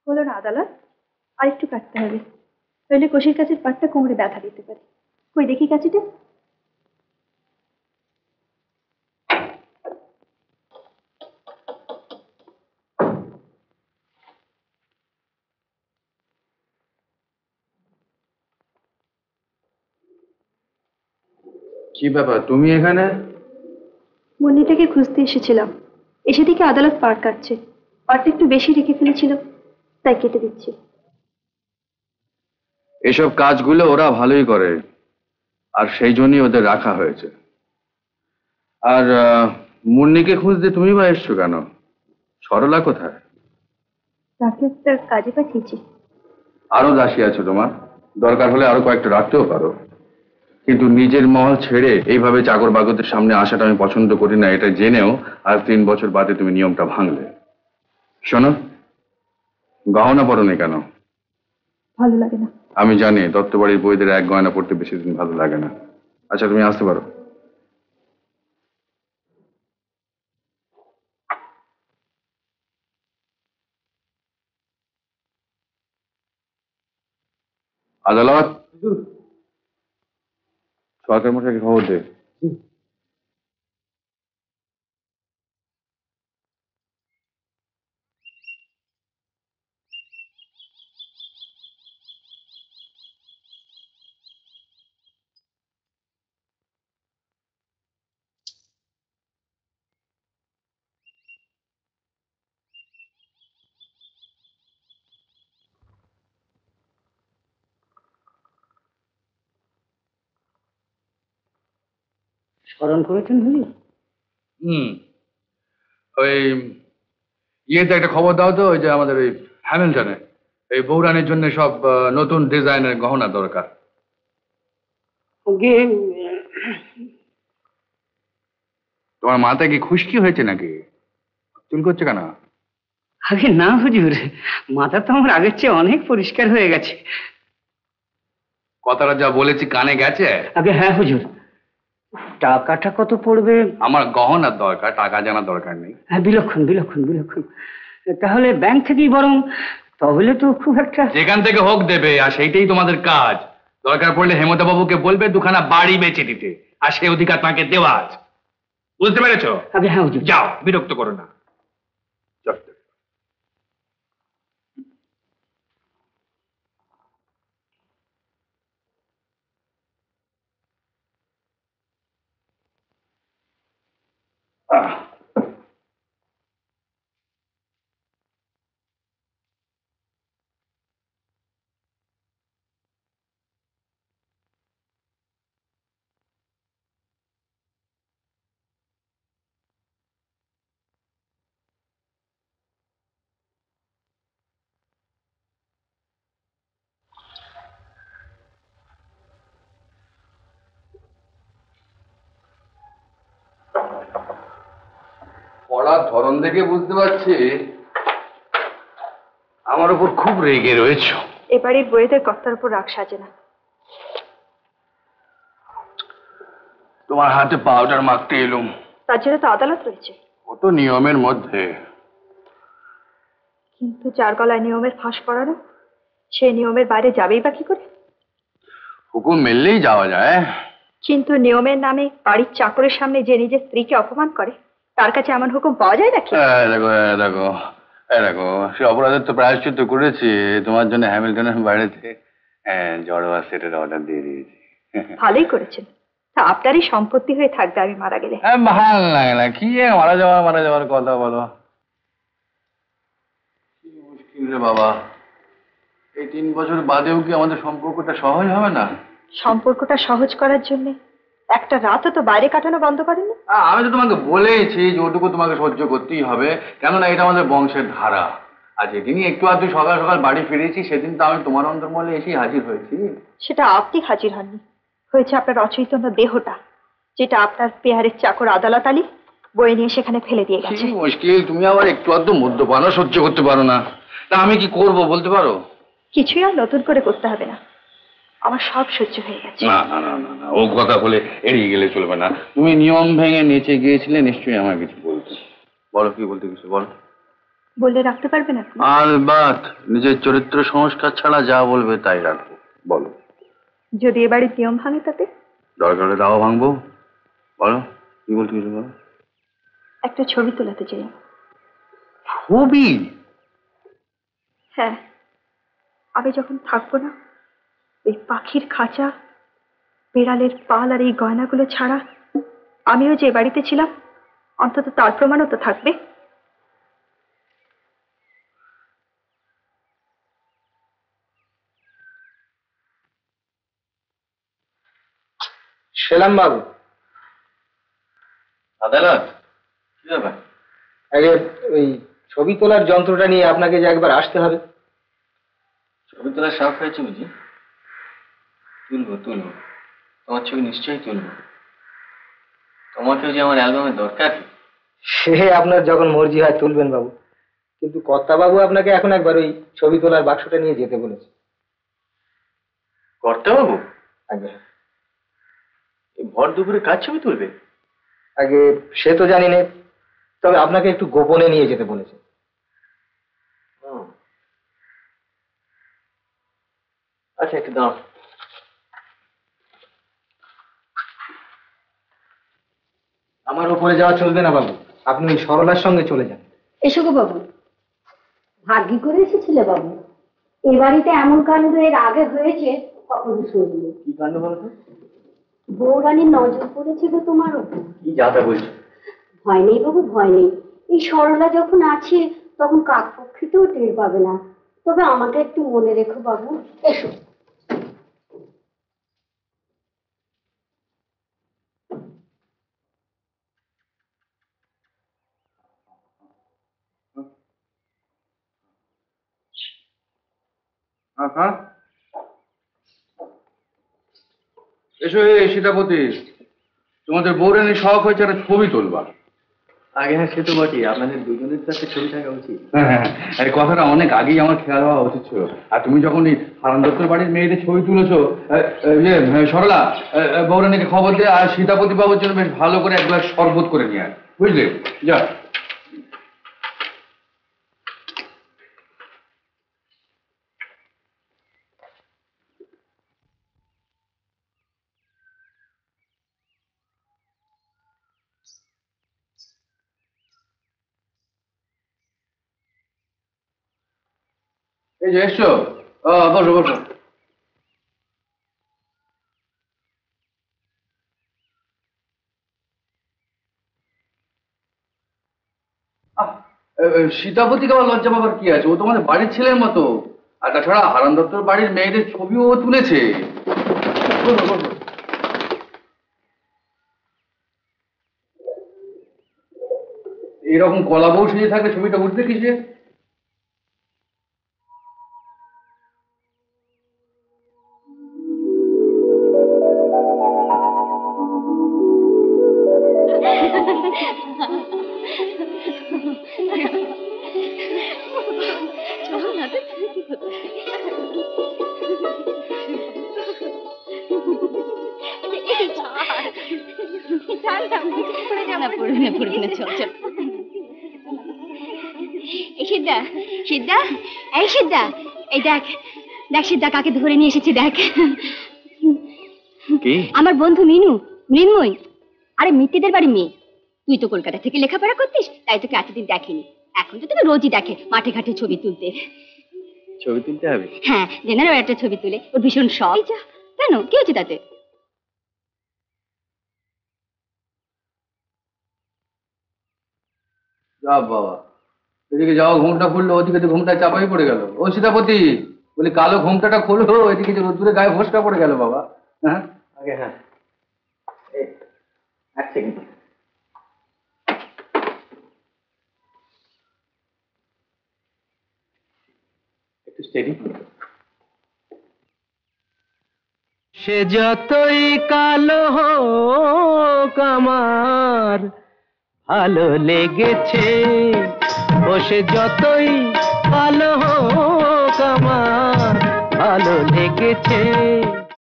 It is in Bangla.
হলো না আদালত, আর একটু কাটতে হবে, নইলে কষির কাছের পাটটা কোমরে ব্যথা দিতে পারে। কই দেখি কাছিটা। কি ব্যাপার তুমি এখানে? মুন্নিটাকে খুঁজতে এসেছিলাম, এসে দিকে আদালত পার কাটছে, পাটটা একটু বেশি রেখে ফেলেছিল, তাই কেটে দিচ্ছি। এসব কাজগুলো ওরা ভালোই করে, আর সেই জন্যই ওদের রাখা হয়েছে। আর মুন্নিকে খুঁজতে তুমি বা এসছো কেন? সরলা কোথায়? তাকে একটা কাজে পাঠিয়েছি। আরো দাসী আছে তোমার, দরকার হলে আরো কয়েকটা রাখতেও পারো, কিন্তু নিজের মহল ছেড়ে এইভাবে চাকর বাগদের সামনে আসাটা আমি পছন্দ করি না। এটা জেনেও আজ 3 বছর বাদে তুমি নিয়মটা ভাঙলে। শোনো, গহনা পরোনি কেন? ভালো লাগে না। আমি জানি দত্তবাড়ির বইদের এক গয়না পড়তে বেশি দিন ভালো লাগে না। আচ্ছা তুমি আসতে পারো। আদালত, সরকার মশাইকে খবর দে। স্মরণ করেছেন হুজুর? ওই ইয়েতে একটা খবর দাও তো, ওই যে আমাদের ওই হ্যামিল্টনে এই বৌরানির জন্য সব নতুন ডিজাইনের গহনা দরকার। তোমার মাথায় কি খুশকি হয়েছে নাকি? চুল করছে কেন? আগে না হুজুর, মাথা তো আমার আগের চেয়ে অনেক পরিষ্কার হয়ে গেছে। কথাটা যা বলেছি কানে গেছে? আগে হ্যাঁ হুজুর। টাকাটা কত পড়বে? আমার গহনার দরকার, টাকা জানার দরকার নেই। হ্যাঁ, বিলক্ষণ বিলক্ষণ বিলক্ষণ। তাহলে ব্যাংক থেকেই বরং, তাহলে তো খুব একটা। যেখান থেকে হোক দেবে, আর সেইটাই তোমাদের কাজ। দরকার পড়লে হেমন্ত বাবুকে বলবে দুখানা বাড়ি বেচে দিতে, আর সেই অধিকার তাকে দেওয়া আছে। বুঝতে পেরেছো? আগে হ্যাঁ হুজুর। যাও, বিরক্ত করো না। পড়ার ধরন দেখে বুঝতে পারছি আমার উপর খুব রেগে রয়েছে। এবারে বইয়েদের কর্তার উপর রাগ সাজে না। তোমার হাতে পাউডার মাখতে এলুম, তার জন্য তো আদালত রয়েছে। ও তো নিয়মের মধ্যে। কিন্তু যার গলায় নিয়মের ফাঁস পড়ানো, সেই নিয়মের বাইরে যাবেই বা কি করে? হুকুম মেললেই যাওয়া যায়। কিন্তু নিয়মের নামে বাড়ির চাকরের সামনে যে নিজের স্ত্রীকে অপমান করে, তার কাছে এমন হুকুম পাওয়া যায় নাকি? দেখো দেখো দেখো, সে অপরাধের তো প্রায়শ্চিত্ত করেছি। তোমার জন্য হ্যামিল্টনের বাড়িতে জড়োয়া সেটের অর্ডার দিয়ে দিয়েছি। ভালোই করেছেন। তা আপনারই সম্পত্তি হয়ে থাকবে আমি মারা গেলে। ভালো লাগে না। কি মারা যাওয়ার কথা বলো? কি মুশকিল রে বাবা, এই 3 বছর বাদেও কি আমাদের সম্পর্কটা সহজ হবে না? সম্পর্কটা সহজ করার জন্য একটা রাতও তো বাইরে কাটানো বন্ধ করেনি। আমি তো তোমাকে বলেইছি যে ওটুকু তোমাকে সহ্য করতেই হবে, কেননা এটা আমাদের বংশের ধারা। আর যেদিনই একটু আধটু সকাল সকাল বাড়ি ফিরেছি, সেদিন তো আমি তোমার অন্তর্মহলে এসেই হাজির হয়েছি। সেটা আপনি হাজির হননি, হয়েছে আপনার অচৈতন্য দেহটা, যেটা আপনার পেয়ারের চাকর আদালত আলী বয়ে নিয়ে সেখানে ফেলে দিয়ে গেছে। মুশকিল, তুমি আবার একটু আধটু মদ্যপানও সহ্য করতে পারো না। তা আমি কি করব বলতে পারো? কিছুই আর নতুন করে করতে হবে না, আমার সব সহ্য হয়ে গেছে। না না না না না, ও কথা বলে এড়িয়ে গেলে চলবে না। তুমি নিয়ম ভেঙে নেচে গিয়েছিলে, নিশ্চয়ই আমার কিছু বলতে। বলো, কি বলতে কিছু বলো। বললে রাখতে পারবেন আপনি? আলবাত, নিজের চরিত্র সংস্কার ছাড়া যা বলবে তাই রাখবো। বলো। যদি এ বাড়ির নিয়ম ভাঙে তাতে? দরকার হলে তাও ভাঙবো। বলো কি বলতে কিছু বলো। একটা ছবি তোলাতে চাই। ছবি? হ্যাঁ, আমি যখন থাকবো না, এই পাখির খাঁচা, বিড়ালের পাল আর এই গয়নাগুলো ছাড়া আমিও যে বাড়িতে ছিলাম, অন্তত তার প্রমাণও তো থাকবে। সেলাম বাবু। আদালত কি ব্যাপার? আগে ওই ছবি তোলার যন্ত্রটা নিয়ে আপনাকে যে একবার আসতে হবে। ছবি তোলার শখ হয়েছে বুঝি? তুলবো তুলবো, তোমার ছবি নিশ্চয়ই তুলবো। তোমাকেও যে আমার অ্যালবামের দরকার। সে আপনার যখন মর্জি হয় তুলবেন বাবু, কিন্তু কর্তা বাবু আপনাকে এখন একবার ওই ছবি তোলার বাক্সটা নিয়ে যেতে বলেছে। কর্তা বাবু? আগে এই ভর দুপুরে কার ছবি তুলবে? আগে সে তো জানি না, তবে আপনাকে একটু গোপনে নিয়ে যেতে বলেছে। আচ্ছা একটু দাও। আমার উপরে যাওয়া চলবে না বাবু, আপনি ওই সরলার সঙ্গে চলে যান। এসো গো বাবু, ভাগ্যি করে এসেছিলে বাবু। এ বাড়িতে এমন কাণ্ড এর আগে হয়েছে কখনো শুনিনি। কি কাণ্ড বলতো? বউরানীর নজর পড়েছে গো তোমার উপর। কি যাতা বলছো? ভয় নেই বাবু, ভয় নেই। এই সরলা যখন আছে তখন কাকপক্ষিতেও টের পাবে না। তবে আমাকে একটু মনে রেখো বাবু। এসো। এসো সীতাপতি, তোমাদের বউরানির শখ হয়েছে একটা ছবি তুলবা। আগে হ্যাঁ, সে তো বটেই। আপনাদের দুজনের তো একটা ছবি থাকা উচিত। হ্যাঁ, এই কথাটা অনেক আগেই আমার খেয়াল হওয়া উচিত ছিল। আর তুমি যখন এই হারান দত্তর বাড়ির মেয়েদের ছবি তুলেছো, সরলা, বৌরানীকে খবর দিয়ে আর সীতাপতি বাবুর জন্য বেশ ভালো করে এক গ্লাস শরবত করে নিয়ে আয়, বুঝলে? যা। এই যে এসছো, বসো বসো। সীতাপতিকে আবার লজ্জা পাবার কি আছে? ও তোমাদের বাড়ির ছেলের মতো। আর তাছাড়া হারান দত্তর বাড়ির মেয়েদের ছবিও ও তুলেছে। বসো বসো। এরকম কলা বউ সেজে থাকলে ছবিটা উঠবে কিসে? সিদ্ধা, সিদ্ধা, এই সিদ্ধা, এই দেখ, দেখ সিদ্ধা কাকে ধরে নিয়ে এসেছি দেখ। কি? আমার বন্ধু মিনু, মৃন্ময়। আরে মিত্তিদের বাড়ি মেয়ে। তুই তো কলকাতা থেকে লেখাপড়া করতিস, তাই তোকে এতদিন দেখিনি। এখন তো তোকে রোজই দেখে মাঠে ঘাটে ছবি তুলতে। ছবি তুলতে হবে? হ্যাঁ, জেনারেল একটা ছবি তুলে ওর ভীষণ শখ। কেন, কি হচ্ছে তাতে? যা বাবা, এদিকে যাও ঘুমটা খুললো, ওদিকে তো ঘুমটা চাপাই পড়ে গেল। ও সীতাপতি, বলি কালো ঘুমটাটা খুললো, এদিকে যে রোদ্দুরে গায়ে ফোসকা পড়ে গেল বাবা। হ্যাঁ আগে হ্যাঁ, এক সেকেন্ড। একটু স্টেডি। সে যতই কালো হোক আমার ভালো লেগেছে, ও সে যতই কালো হোক আমার ভালো লেগেছে।